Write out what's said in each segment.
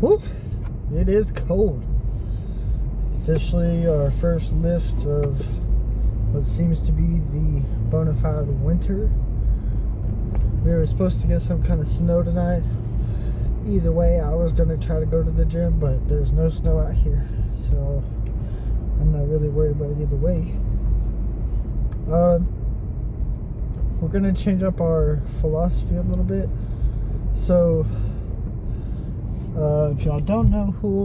Woo! It is cold. Officially our first lift of what seems to be the bona fide winter. We were supposed to get some kind of snow tonight. Either way, I was going to try to go to the gym, but there's no snow out here, so I'm not really worried about it either way. We're going to change up our philosophy a little bit. So if y'all don't know who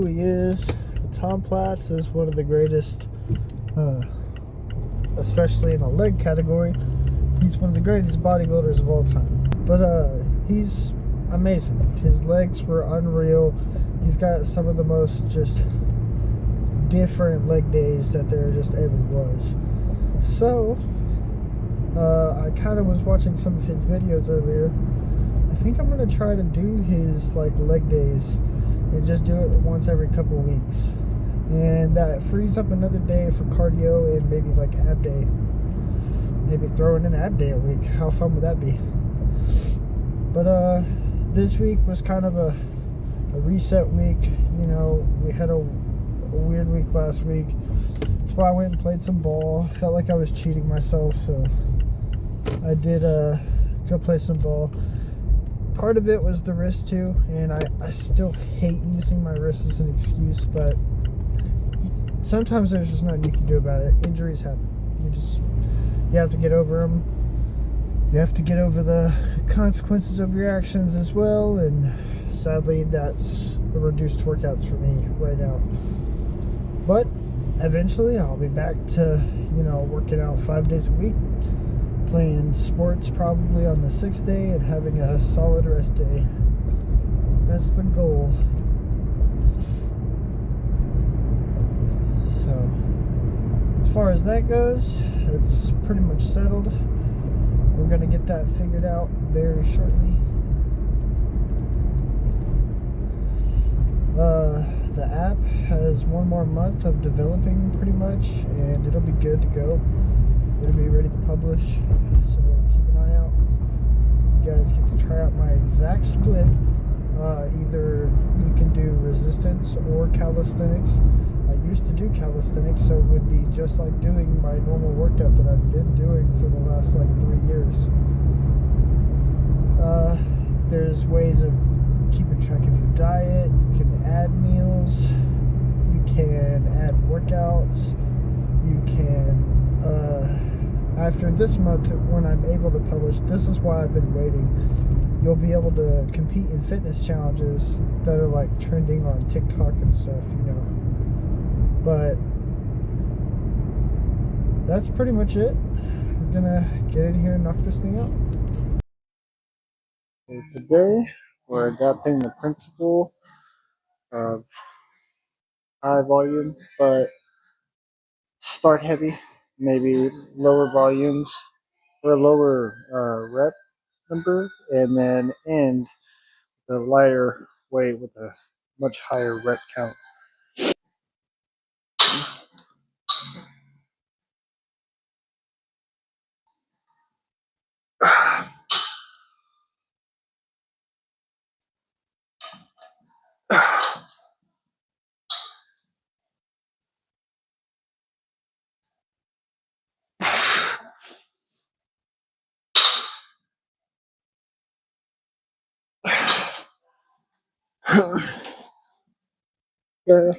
he is, Tom Platz is one of the greatest, especially in the leg category. He's one of the greatest bodybuilders of all time. But he's amazing. His legs were unreal. He's got some of the most just different leg days that there just ever was. So I kind of was watching some of his videos earlier. I think I'm gonna try to do his like leg days and just do it once every couple weeks, and that frees up another day for cardio and maybe like ab day. Maybe throw in an ab day a week. How fun would that be? But this week was kind of a reset week. You know, we had a weird week last week. That's why I went and played some ball. Felt like I was cheating myself, so I did go play some ball. Part of it was the wrist too, and I still hate using my wrist as an excuse, but sometimes there's just nothing you can do about it. Injuries happen. You have to get over them. You have to get over the consequences of your actions as well, and sadly that's reduced workouts for me right now. But eventually I'll be back to, you know, working out 5 days a week, playing sports probably on the 6th day, and having a solid rest day. That's the goal. So as far as that goes, it's pretty much settled. We're gonna get that figured out very shortly. The app has 1 more month of developing pretty much, and it'll be good to go. It'll be ready to publish, so keep an eye out. You guys get to try out my exact split. Either you can do resistance or calisthenics. I used to do calisthenics, so it would be just like doing my normal workout that I've been doing for the last like 3 years. There's ways of keeping track of your diet. You can add meals. You can add workouts. You can after this month, when I'm able to publish, this is why I've been waiting, you'll be able to compete in fitness challenges that are like trending on TikTok and stuff, you know. But that's pretty much it. We're gonna get in here and knock this thing out. Okay, today we're adapting the principle of high volume, but start heavy, maybe lower volumes or lower rep number, and then end the lighter weight with a much higher rep count. Yeah.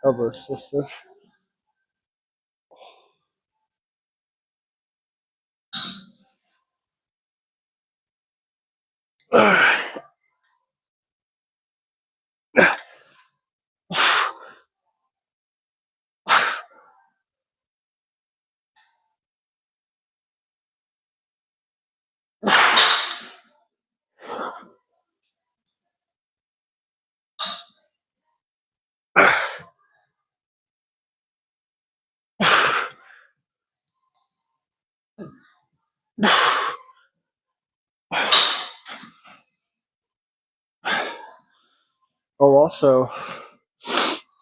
Elbow so stiff. Oh, also,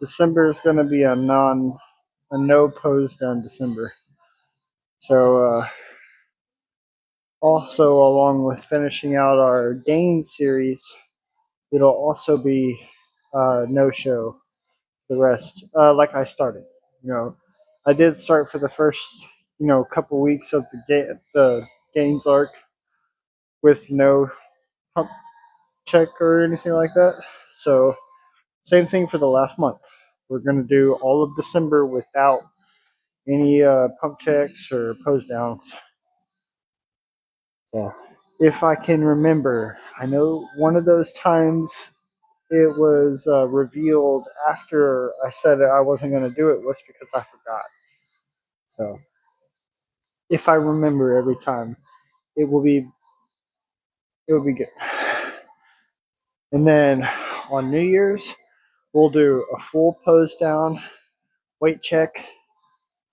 December is going to be a no pose down December. So, also along with finishing out our Gainz series, it'll also be no show the rest. Like I started, you know, I did start for the first couple weeks of the Gainz Arc with no pump check or anything like that. So same thing for the last month. We're gonna do all of December without any pump checks or pose downs. Yeah. If I can remember, I know one of those times it was revealed after I said I wasn't going to do it was because I forgot. So if I remember every time, it will be it will be good. And then on New Year's, we'll do a full pose down, weight check,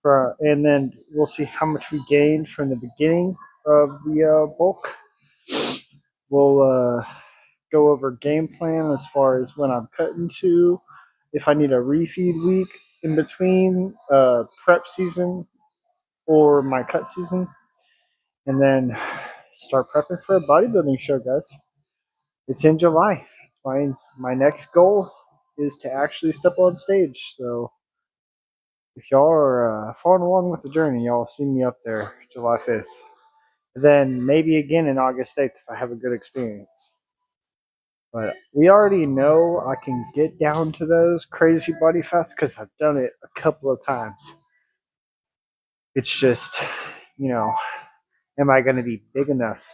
and then we'll see how much we gained from the beginning of the bulk. We'll go over game plan as far as when I'm cutting to, if I need a refeed week in between prep season or my cut season, and then start prepping for a bodybuilding show, guys. It's in July. It's my next goal is to actually step on stage. So if y'all are following along with the journey, y'all see me up there July 5th. Then maybe again in August 8th if I have a good experience. But we already know I can get down to those crazy body fats because I've done it a couple of times. It's just, am I going to be big enough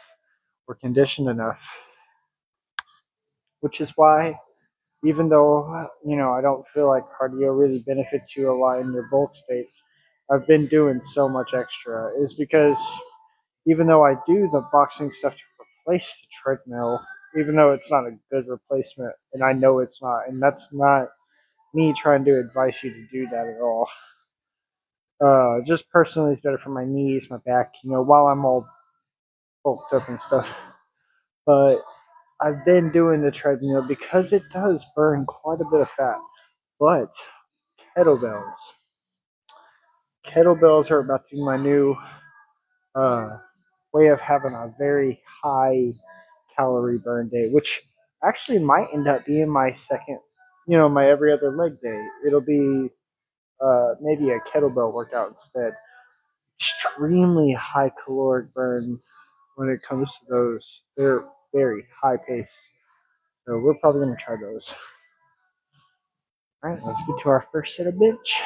or conditioned enough? Which is why, even though, I don't feel like cardio really benefits you a lot in your bulk states, I've been doing so much extra. Is because even though I do the boxing stuff to replace the treadmill, even though it's not a good replacement, and I know it's not, and that's not me trying to advise you to do that at all. Just personally, it's better for my knees, my back, while I'm all bulked up and stuff. But I've been doing the treadmill because it does burn quite a bit of fat. But kettlebells, kettlebells are about to be my new uh, way of having a very high calorie burn day, which actually might end up being my second, my every other leg day. It'll be maybe a kettlebell workout instead. Extremely high caloric burn when it comes to those. They're very high pace. So we're probably going to try those. All right, let's get to our first set of bench.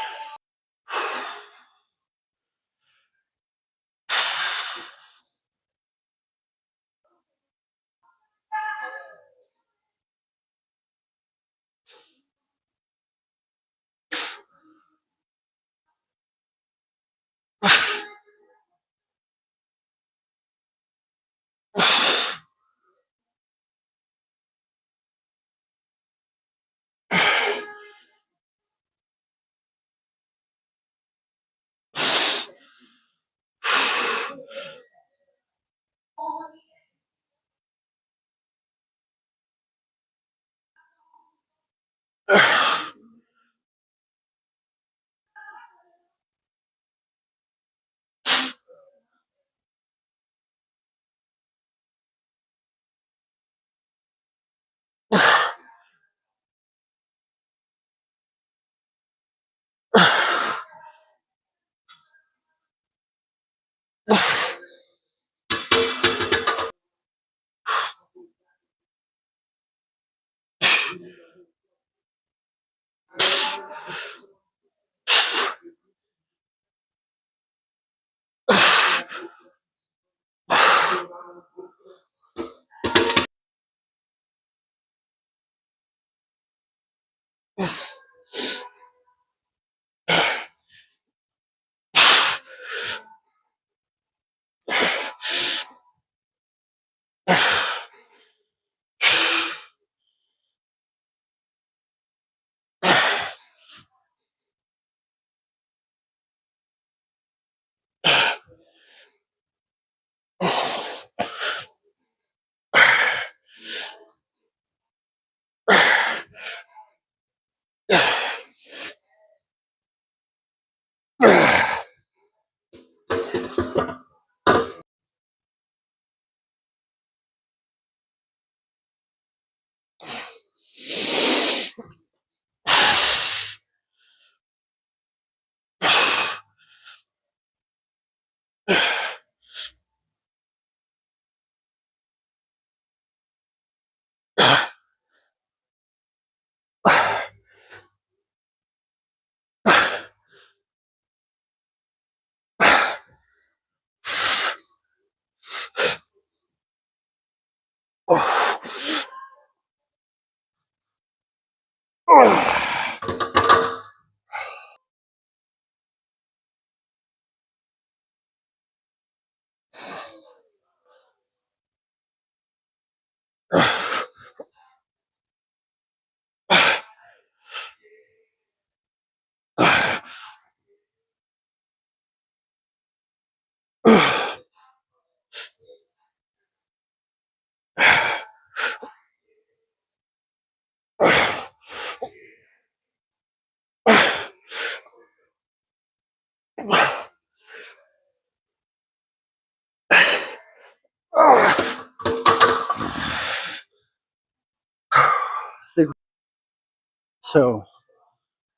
So,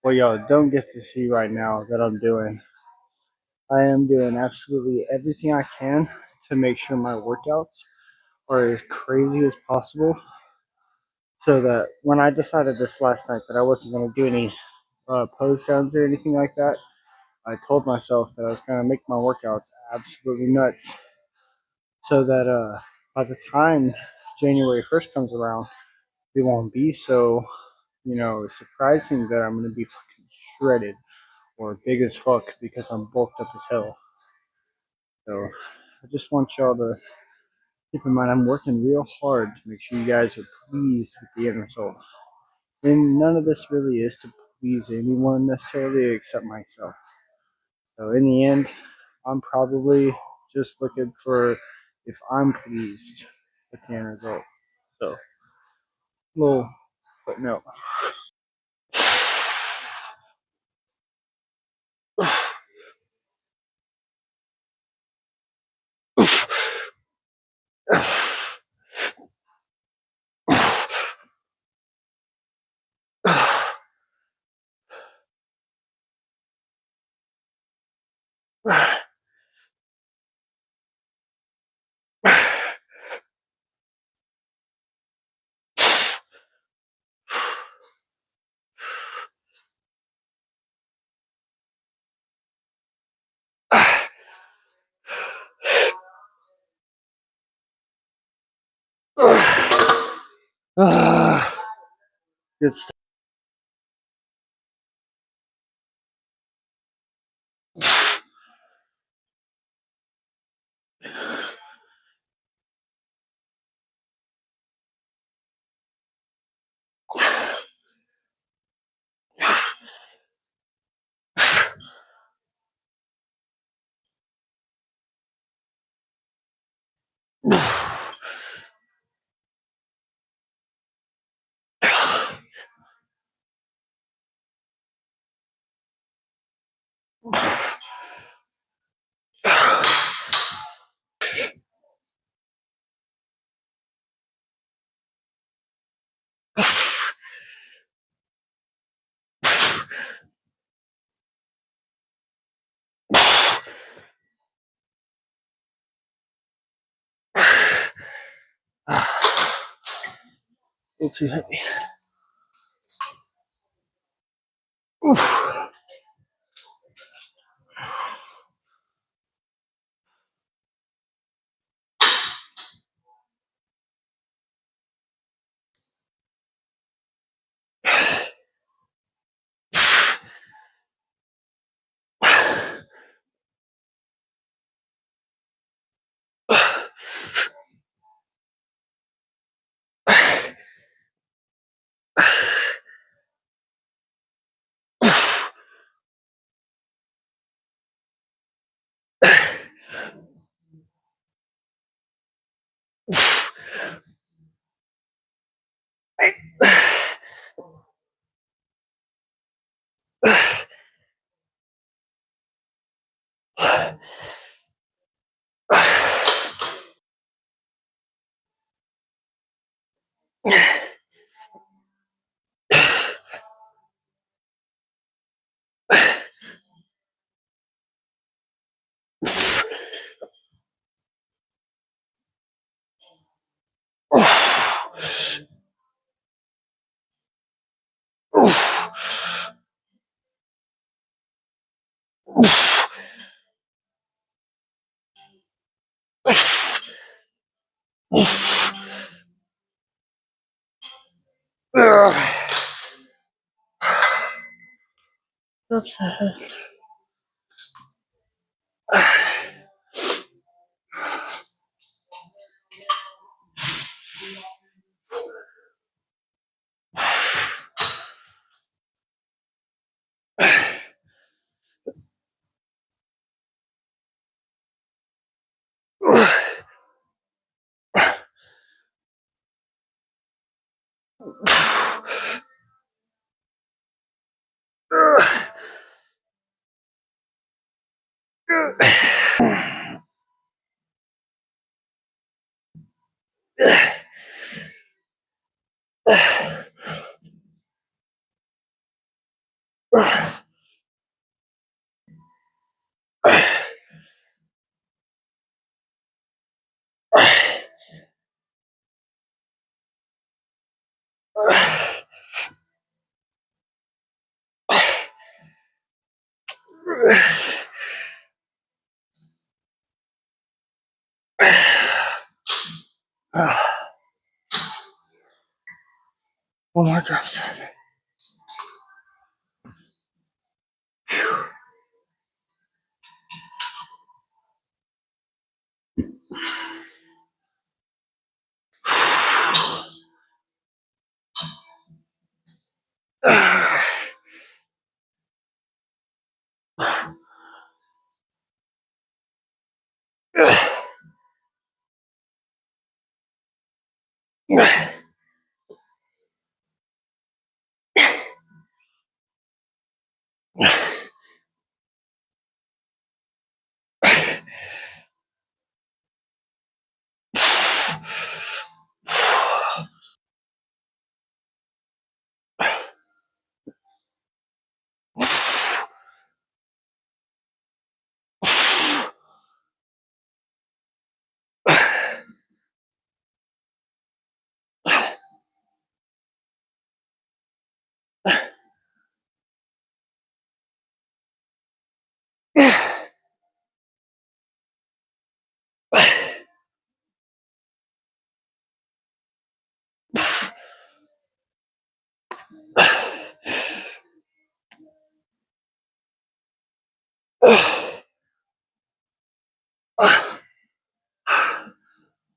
what y'all don't get to see right now that I'm doing, I am doing absolutely everything I can to make sure my workouts are as crazy as possible. So that when I decided this last night that I wasn't going to do any pose downs or anything like that, I told myself that I was going to make my workouts absolutely nuts. So that by the time January 1st comes around, it won't be so, surprising that I'm going to be fucking shredded or big as fuck because I'm bulked up as hell. So I just want y'all to keep in mind I'm working real hard to make sure you guys are pleased with the end result. And none of this really is to please anyone necessarily except myself. So in the end, I'm probably just looking for if I'm pleased with the end result. So little footnote. Good stuff. A little too heavy. Oof. One more drop set.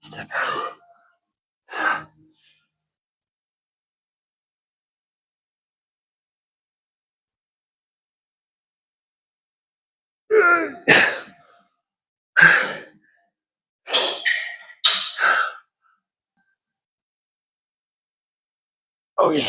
Step out. Oh yeah.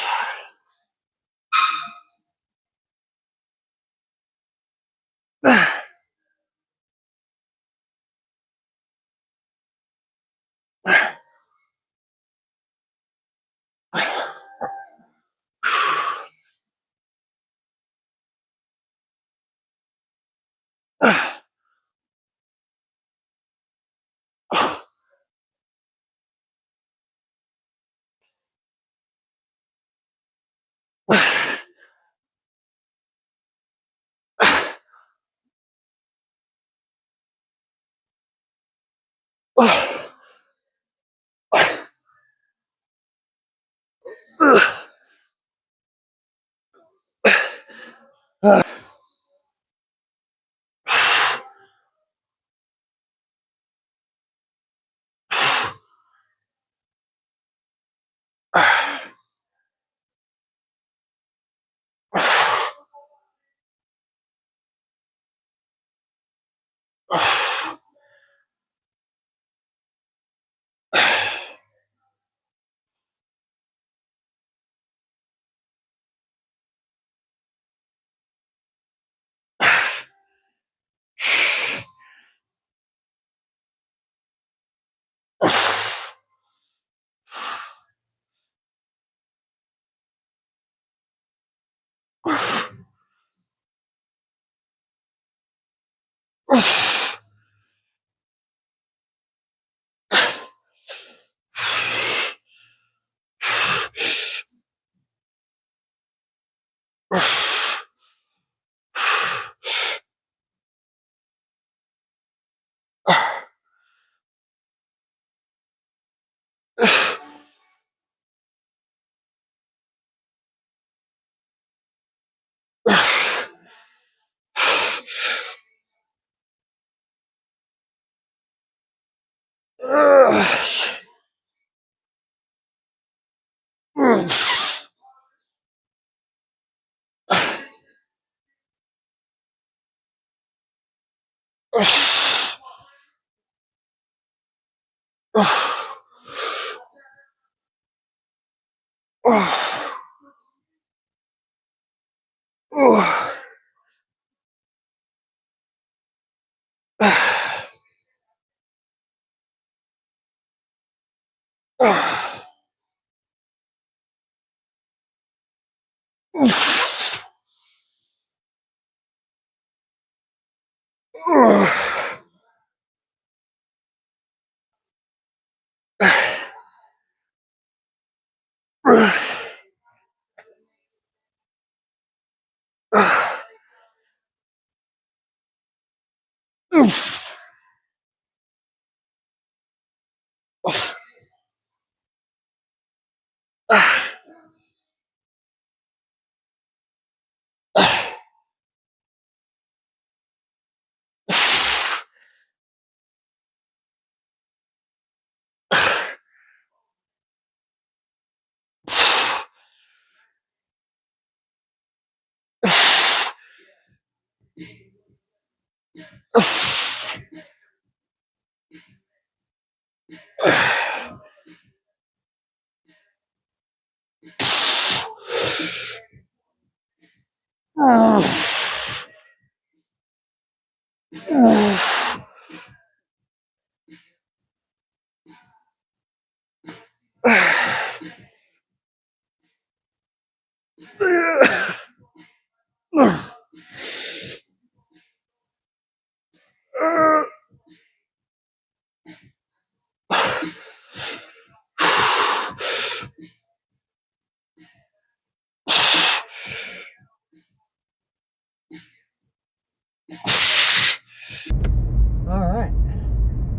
Alright,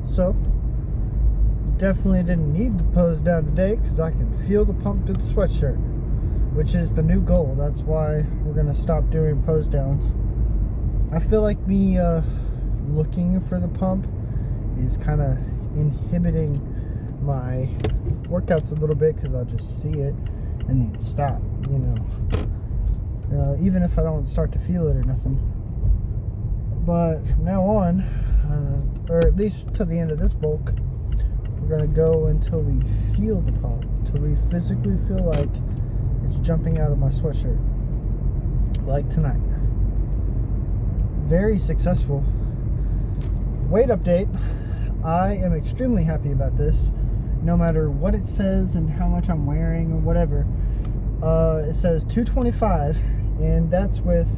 so definitely didn't need the pose down today because I can feel the pump through the sweatshirt, which is the new goal. That's why we're going to stop doing pose downs. I feel like me looking for the pump is kind of inhibiting my workouts a little bit because I'll just see it and then stop, even if I don't start to feel it or nothing. But from now on, or at least to the end of this bulk, we're going to go until we feel the pump, until we physically feel like it's jumping out of my sweatshirt, like tonight. Very successful. Weight update. I am extremely happy about this. No matter what it says and how much I'm wearing or whatever, it says 225, and that's with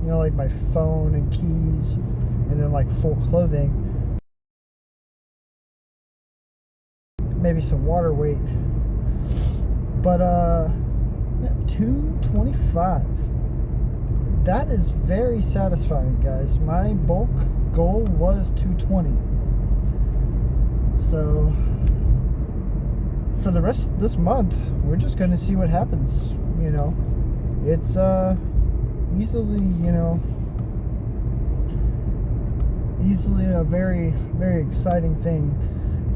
like my phone and keys and then like full clothing, maybe some water weight, but 225, that is very satisfying, guys. My bulk goal was 220, so for the rest of this month we're just going to see what happens. It's easily a very, very exciting thing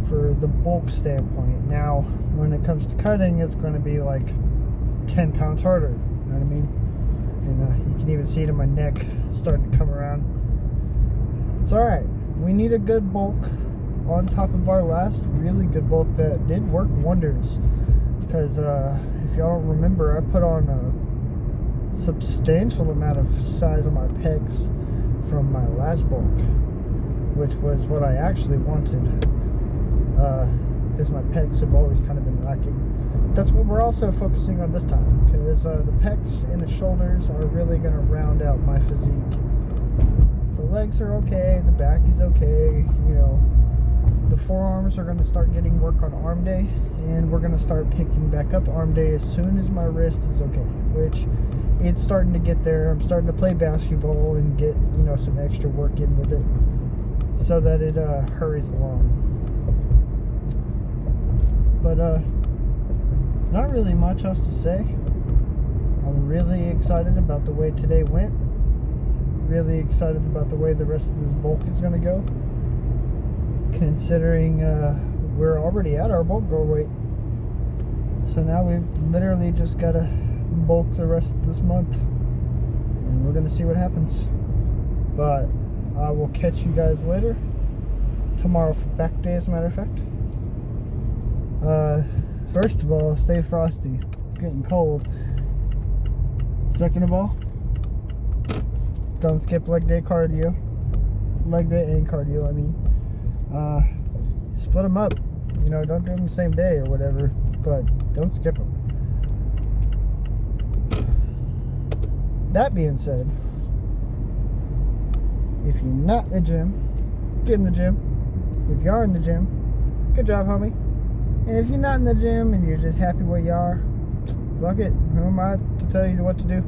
for the bulk standpoint. Now, when it comes to cutting, it's going to be like 10 pounds harder. You know what I mean? And you can even see it in my neck starting to come around. It's all right. We need a good bulk on top of our last really good bulk that did work wonders. Because if y'all don't remember, I put on a substantial amount of size on my pecs from my last bulk, which was what I actually wanted, because my pecs have always kind of been lacking. That's what we're also focusing on this time, because the pecs and the shoulders are really going to round out my physique. The legs are okay, the back is okay, you know. The forearms are going to start getting work on arm day, and we're going to start picking back up arm day as soon as my wrist is okay, which it's starting to get there. I'm starting to play basketball and get, you know, some extra work in with it so that it hurries along. But not really much else to say. I'm really excited about the way today went. Really excited about the way the rest of this bulk is going to go, considering we're already at our bulk goal weight. So now we've literally just got to bulk the rest of this month, and we're going to see what happens. But I will catch you guys later. Tomorrow for back day, as a matter of fact. First of all, stay frosty. It's getting cold. Second of all, don't skip leg day cardio. Leg day and cardio, I mean. Split them up. You know, don't do them the same day or whatever, but don't skip them. That being said, if you're not in the gym, get in the gym. If you are in the gym, good job, homie. And if you're not in the gym and you're just happy where you are, fuck it. Who am I to tell you what to do?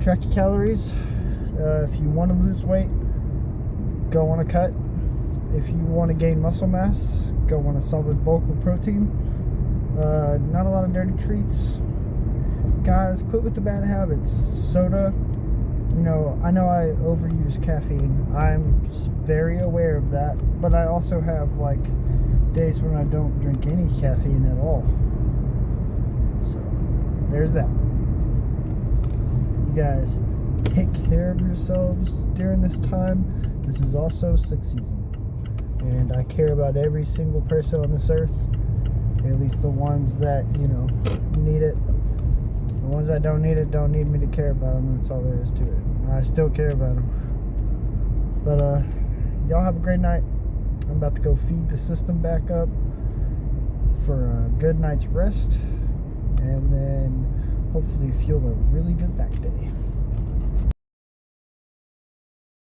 Track your calories. If you want to lose weight, go on a cut. If you want to gain muscle mass, go on a solid bulk with protein. Not a lot of dirty treats. Guys, quit with the bad habits. Soda, you know I overuse caffeine. I'm very aware of that. But I also have, like, days when I don't drink any caffeine at all. So, there's that. You guys, take care of yourselves during this time. This is also sick season. And I care about every single person on this earth. At least the ones that, you know, need it. The ones that don't need it don't need me to care about them. That's all there is to it. I still care about them. But, y'all have a great night. I'm about to go feed the system back up for a good night's rest. And then hopefully fuel a really good back day.